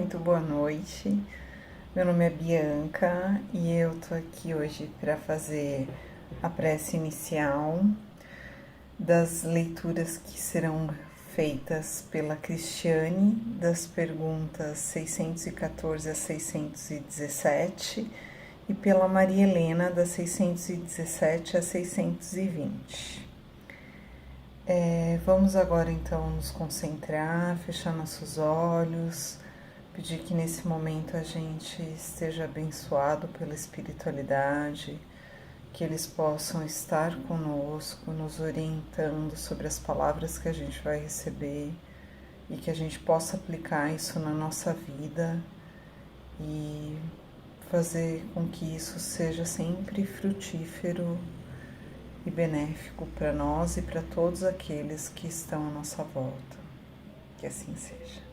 muito boa noite. Meu nome é Bianca e eu tô aqui hoje para fazer a prece inicial das leituras que serão feitas pela Cristiane, das perguntas 614 a 617 e pela Maria Helena, das 617 a 620. Vamos agora então nos concentrar, fechar nossos olhos, pedir que nesse momento a gente esteja abençoado pela espiritualidade, que eles possam estar conosco, nos orientando sobre as palavras que a gente vai receber e que a gente possa aplicar isso na nossa vida e fazer com que isso seja sempre frutífero e benéfico para nós e para todos aqueles que estão à nossa volta. Que assim seja.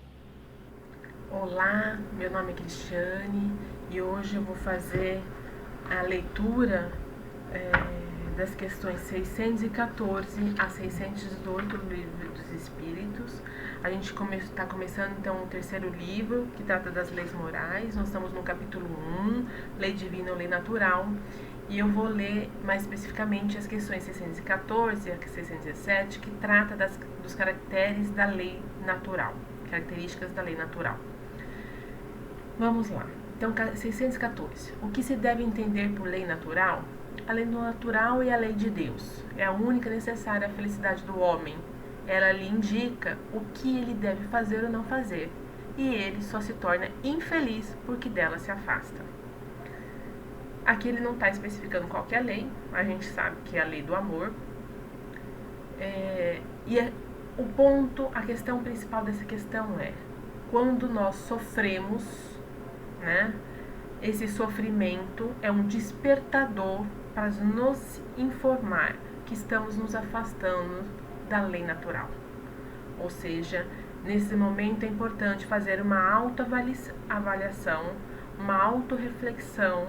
Olá, meu nome é Cristiane e hoje eu vou fazer a leitura das questões 614 a 618 do Livro dos Espíritos. A gente está começando então o terceiro livro, que trata das leis morais. Nós estamos no capítulo 1, Lei Divina ou Lei Natural. E eu vou ler mais especificamente as questões 614 a 617, que trata dos caracteres da lei natural, características da lei natural. Vamos lá. Então, 614. O que se deve entender por lei natural? A lei natural é a lei de Deus. É a única necessária à felicidade do homem. Ela lhe indica o que ele deve fazer ou não fazer. E ele só se torna infeliz porque dela se afasta. Aqui ele não está especificando qual que é a lei. A gente sabe que é a lei do amor. A questão principal dessa questão é: quando nós sofremos, né, esse sofrimento é um despertador para nos informar que estamos nos afastando da lei natural. Ou seja, nesse momento é importante fazer uma autoavaliação, uma autorreflexão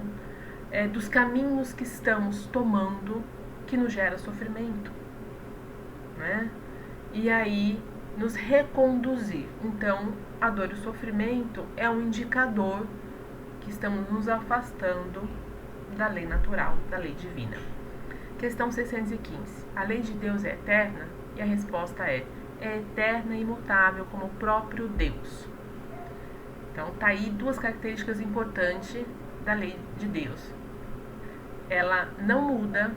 dos caminhos que estamos tomando que nos gera sofrimento, né? E aí nos reconduzir. Então, a dor e o sofrimento é um indicador que estamos nos afastando da lei natural, da lei divina. Questão 615. A lei de Deus é eterna? E a resposta é eterna e imutável como o próprio Deus. Então, tá aí duas características importantes da lei de Deus. Ela não muda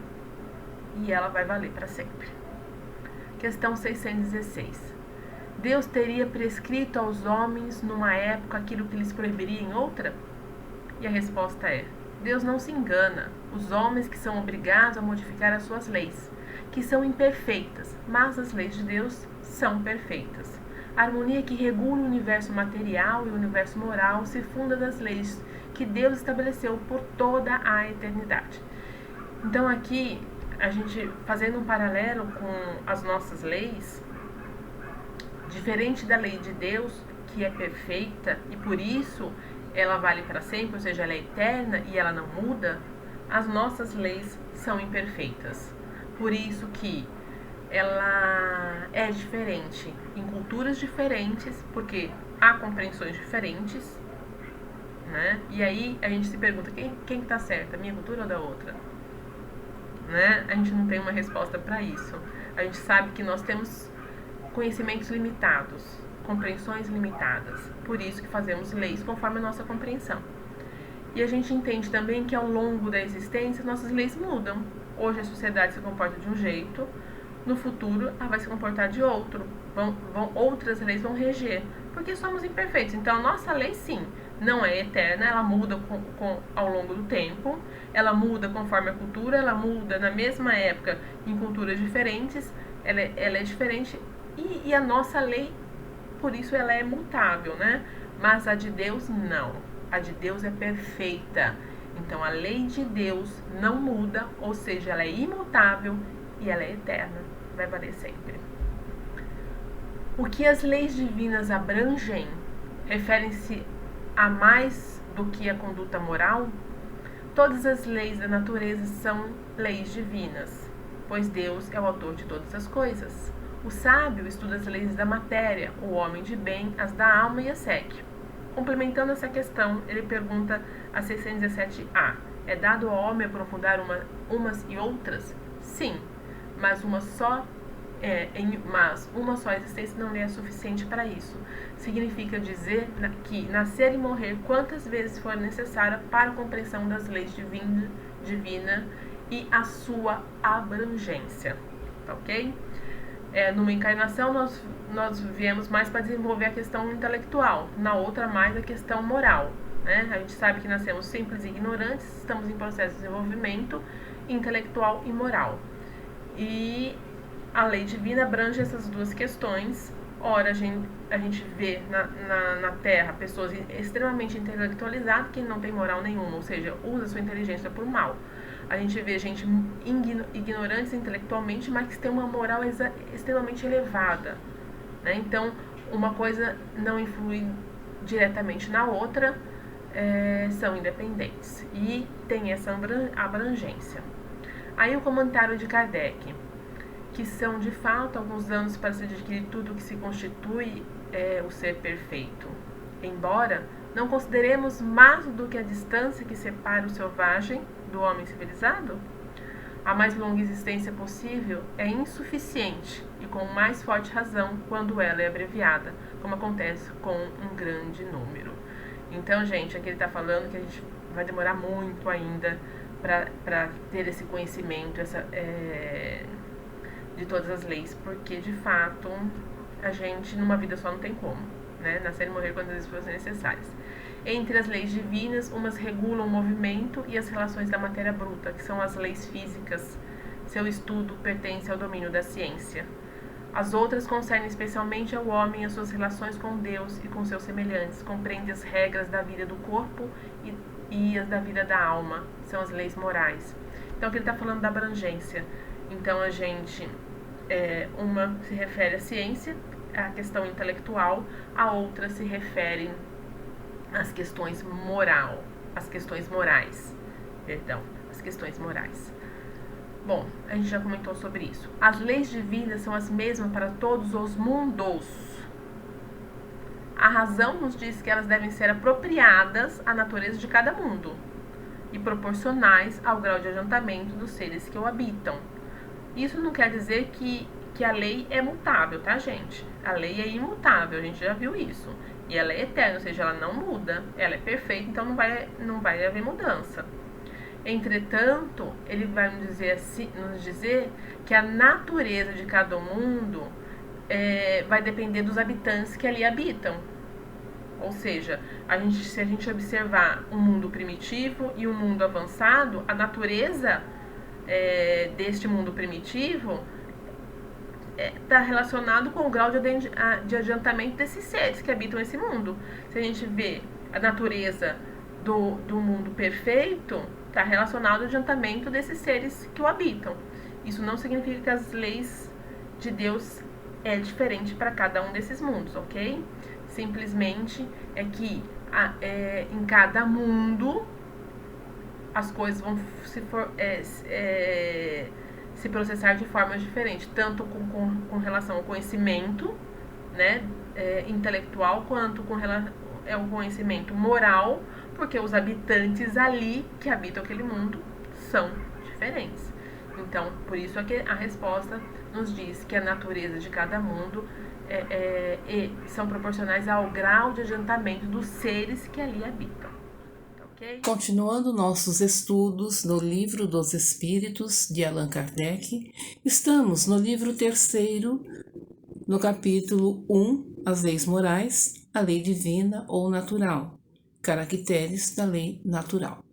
e ela vai valer para sempre. Questão 616. Deus teria prescrito aos homens numa época aquilo que lhes proibiria em outra? E a resposta é: Deus não se engana. Os homens que são obrigados a modificar as suas leis, que são imperfeitas, mas as leis de Deus são perfeitas. A harmonia que regula o universo material e o universo moral se funda das leis que Deus estabeleceu por toda a eternidade. Então aqui, a gente fazendo um paralelo com as nossas leis, diferente da lei de Deus, que é perfeita e por isso ela vale para sempre, ou seja, ela é eterna e ela não muda, as nossas leis são imperfeitas. Por isso que ela é diferente em culturas diferentes, porque há compreensões diferentes, né? E aí a gente se pergunta, quem está certo, a minha cultura ou da outra? Né? A gente não tem uma resposta para isso. A gente sabe que nós temos conhecimentos limitados, compreensões limitadas, por isso que fazemos leis conforme a nossa compreensão. E a gente entende também que ao longo da existência nossas leis mudam. Hoje a sociedade se comporta de um jeito, no futuro ela vai se comportar de outro. Outras leis vão reger, porque somos imperfeitos. Então a nossa lei sim, não é eterna, ela muda ao longo do tempo, ela muda conforme a cultura, ela muda na mesma época em culturas diferentes, ela é diferente e a nossa lei, por isso ela é mutável, né? Mas a de Deus não, a de Deus é perfeita. Então a lei de Deus não muda, ou seja, ela é imutável e ela é eterna, vai valer sempre. O que as leis divinas abrangem referem-se a mais do que a conduta moral? Todas as leis da natureza são leis divinas, pois Deus é o autor de todas as coisas. O sábio estuda as leis da matéria, o homem de bem as da alma e as segue. complementando essa questão, ele pergunta a 617A: é dado ao homem aprofundar umas e outras? Sim, mas uma só existência não lhe é suficiente para isso. Significa dizer que nascer e morrer quantas vezes for necessária para a compreensão das leis divina e a sua abrangência. Tá ok? Numa encarnação nós viemos mais para desenvolver a questão intelectual, na outra mais a questão moral. Né? A gente sabe que nascemos simples e ignorantes, estamos em processo de desenvolvimento intelectual e moral. E a lei divina abrange essas duas questões. Ora, a gente vê na Terra pessoas extremamente intelectualizadas que não tem moral nenhuma, ou seja, usa sua inteligência por mal. A gente vê gente ignorante intelectualmente, mas que tem uma moral extremamente elevada. Né? Então, uma coisa não influi diretamente na outra, são independentes. E tem essa abrangência. Aí o comentário de Kardec, que são de fato alguns anos para se adquirir tudo que se constitui o ser perfeito. Embora não consideremos mais do que a distância que separa o selvagem do homem civilizado, a mais longa existência possível é insuficiente e com mais forte razão quando ela é abreviada, como acontece com um grande número. Então, gente, aqui ele está falando que a gente vai demorar muito ainda para ter esse conhecimento de todas as leis, porque de fato a gente numa vida só não tem como, né? Nascer e morrer quantas vezes forem necessárias. Entre as leis divinas, umas regulam o movimento e as relações da matéria bruta, que são as leis físicas. Seu estudo pertence ao domínio da ciência. As outras concernem especialmente ao homem e as suas relações com Deus e com seus semelhantes. Compreende as regras da vida do corpo e as da vida da alma. São as leis morais. Então, aqui ele está falando da abrangência. Então, a gente... uma se refere à ciência, à questão intelectual, a outra se refere às questões as questões morais. Bom, a gente já comentou sobre isso. As leis divinas são as mesmas para todos os mundos. A razão nos diz que elas devem ser apropriadas à natureza de cada mundo e proporcionais ao grau de adiantamento dos seres que o habitam. Isso não quer dizer que a lei é mutável, tá, gente? A lei é imutável, a gente já viu isso. E ela é eterna, ou seja, ela não muda. Ela é perfeita, então não vai haver mudança. Entretanto, ele vai nos dizer que a natureza de cada mundo vai depender dos habitantes que ali habitam. Ou seja, se a gente observar um mundo primitivo e um mundo avançado, a natureza deste mundo primitivo está relacionado com o grau de adiantamento desses seres que habitam esse mundo. Se a gente vê a natureza do mundo perfeito, está relacionado ao adiantamento desses seres que o habitam. Isso não significa que as leis de Deus é diferente para cada um desses mundos, ok? Simplesmente é que em cada mundo as coisas vão se processar de formas diferentes, tanto com relação ao conhecimento, né, intelectual, quanto com relação ao conhecimento moral, porque os habitantes ali que habitam aquele mundo são diferentes. Então, por isso a resposta nos diz que a natureza de cada mundo são proporcionais ao grau de adiantamento dos seres que ali habitam. Okay? Continuando nossos estudos no Livro dos Espíritos, de Allan Kardec, estamos no livro 3º, no capítulo 1, As Leis Morais, a Lei Divina ou Natural, caracteres da Lei Natural.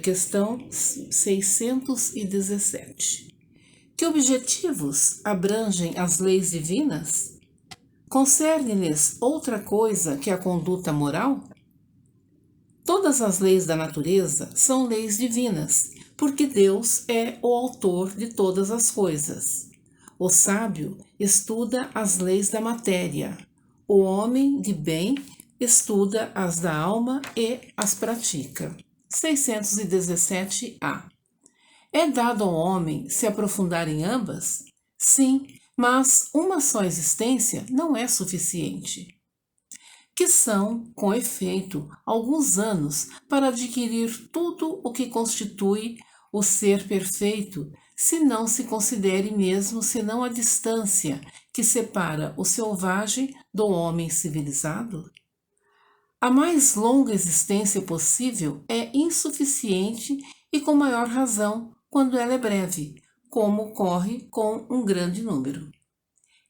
Questão 617. Que objetivos abrangem as leis divinas? Concerne-lhes outra coisa que a conduta moral? Todas as leis da natureza são leis divinas, porque Deus é o autor de todas as coisas. O sábio estuda as leis da matéria. O homem de bem estuda as da alma e as pratica. 617A. É dado ao homem se aprofundar em ambas? Sim, mas uma só existência não é suficiente. que são, com efeito, alguns anos para adquirir tudo o que constitui o ser perfeito, se não se considere mesmo senão a distância que separa o selvagem do homem civilizado? A mais longa existência possível é insuficiente e com maior razão quando ela é breve, como ocorre com um grande número.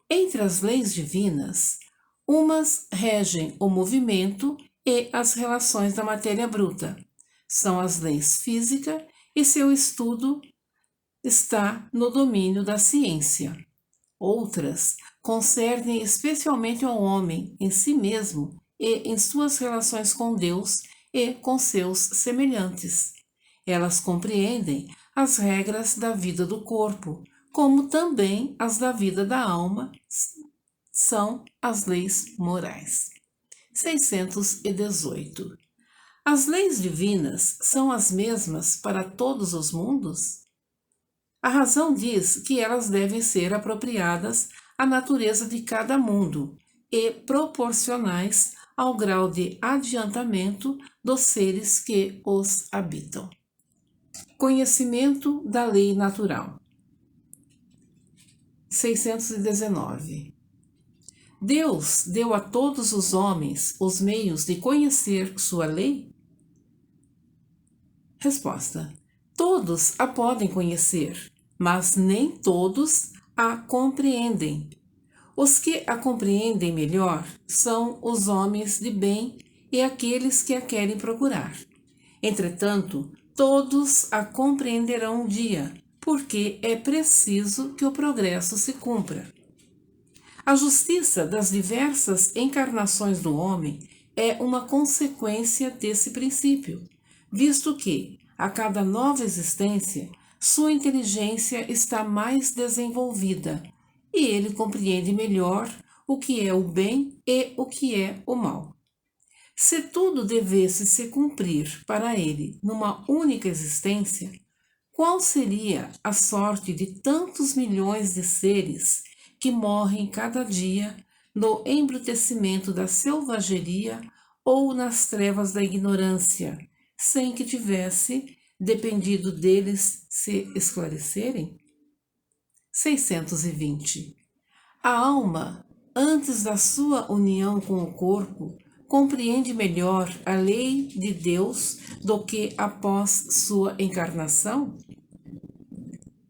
Entre as leis divinas, umas regem o movimento e as relações da matéria bruta. São as leis físicas e seu estudo está no domínio da ciência. Outras concernem especialmente ao homem em si mesmo e em suas relações com Deus e com seus semelhantes. Elas compreendem as regras da vida do corpo, como também as da vida da alma, são as leis morais. 618. As leis divinas são as mesmas para todos os mundos? A razão diz que elas devem ser apropriadas à natureza de cada mundo e proporcionais ao grau de adiantamento dos seres que os habitam. Conhecimento da lei natural. 619. Deus deu a todos os homens os meios de conhecer sua lei? Resposta: todos a podem conhecer, mas nem todos a compreendem. Os que a compreendem melhor são os homens de bem e aqueles que a querem procurar. Entretanto, todos a compreenderão um dia, porque é preciso que o progresso se cumpra. A justiça das diversas encarnações do homem é uma consequência desse princípio, visto que, a cada nova existência, sua inteligência está mais desenvolvida e ele compreende melhor o que é o bem e o que é o mal. Se tudo devesse se cumprir para ele numa única existência, qual seria a sorte de tantos milhões de seres que morrem cada dia no embrutecimento da selvageria ou nas trevas da ignorância, sem que tivesse dependido deles se esclarecerem? 620. A alma, antes da sua união com o corpo, compreende melhor a lei de Deus do que após sua encarnação?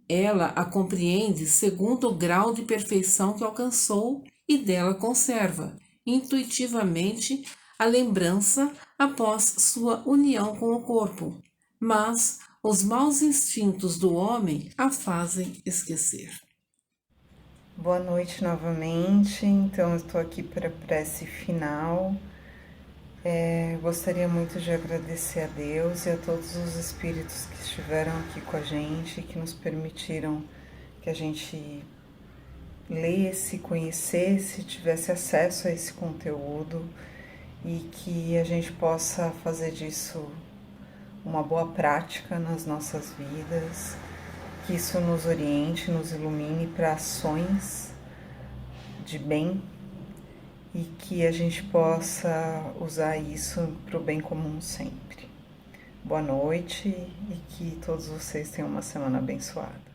Ela a compreende segundo o grau de perfeição que alcançou e dela conserva, intuitivamente, a lembrança após sua união com o corpo, mas os maus instintos do homem a fazem esquecer. Boa noite novamente. Então, eu estou aqui para a prece final. Gostaria muito de agradecer a Deus e a todos os espíritos que estiveram aqui com a gente, que nos permitiram que a gente lesse, conhecesse, tivesse acesso a esse conteúdo e que a gente possa fazer disso uma boa prática nas nossas vidas, que isso nos oriente, nos ilumine para ações de bem e que a gente possa usar isso para o bem comum sempre. Boa noite e que todos vocês tenham uma semana abençoada.